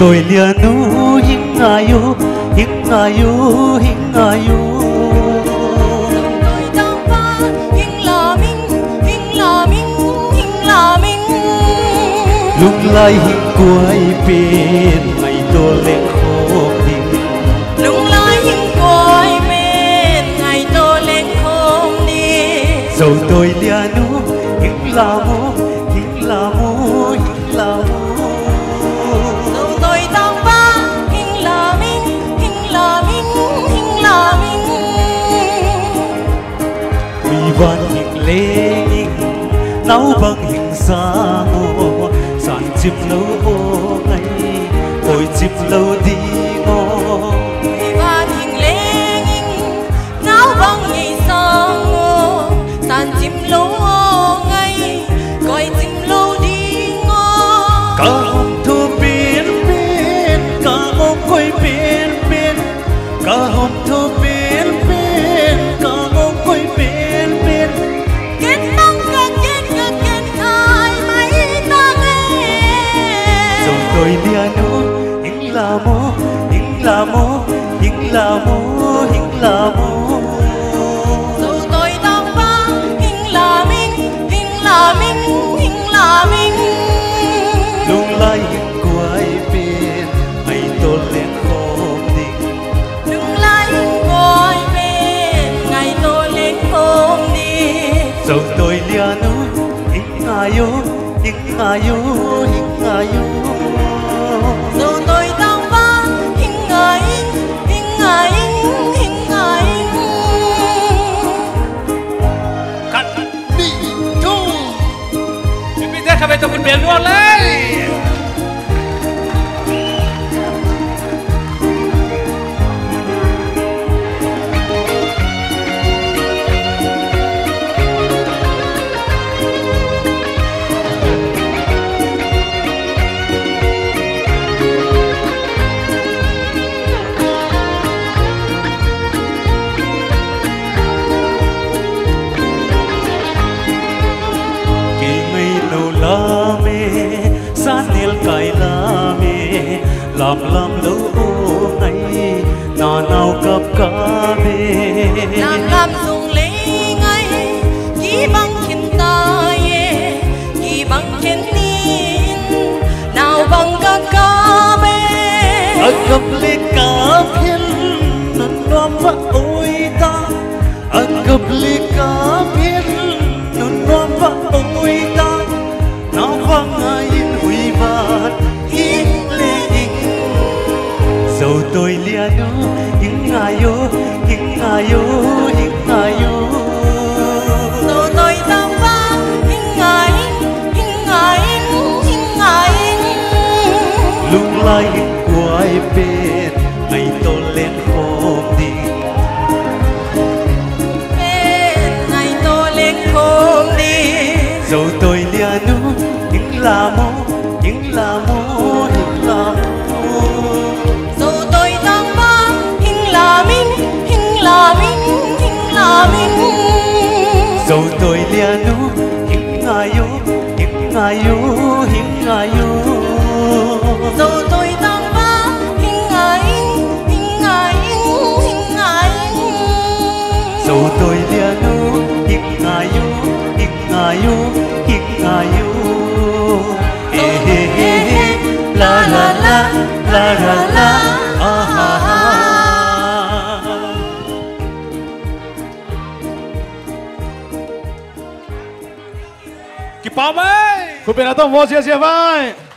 tôi lia nu hình ayu hình ayu hình ayu tôi đang ba hình là minh lung lai hình quay bên ngày tôi lên khô đi lung lai hình quay bên ngày tôi lên không đi dầu tôi lia nu hình là mu hình là mu hình là mu dầu tôi đang ba hình là minh vì van hình lê hình nấu bằng hình xa mô sàn chim lâu ô ngày ôi chim lâu đi ngô vì van hình lê hình náo bằng ngày sang ngô sàn chim lâu ngày coi chim lâu đi ngô cả hôm thu bên bên cả hôm quay bên bên cả hôm thu bên bên cả hôm quay bên bên kết mong kết hai mấy ta nghe dòng tôi lia nu hình là mô hình là mô hình là mô hình là mô dầu tôi đang ba hình là minh lung lai hình quay bên ngày tôi lên khom đình đừng lại ngồi bên ngày tôi lên không đi dầu tôi lia nu hình ayu hình ayu hình ayu dầu tôi đang ba hình ai cắt đi thuพี่เจ๊ขับไปตรงคุณเบียร์ล้วนเลย la mê san nil kai la mê lam lâu ô ngày na nào cặp ca mê làm dùng lấy ngay chỉ bằng khen ta ye chỉ bằng khen tin nào bằng ca mê ở cặp lê cá phiên năn loam và ôi ta ở cặp lê cá phiên năn loam và ôi ta nào vang ai hủy vạt in lệ in dầu tôi lia nu in ayo dầu tôi đang ba in ai lung lai quay bên ngày tôi lên khom đi bên ngày tôi lên không đi dầu tôi lia nu in là mô dầu tôi đang ba hình là minh dầu tôi lia nu in ayu dầu tôi đang ba hình ai dầu tôi lia nu in ayu la la la Que palma, hein? Cooperação, voz e vai!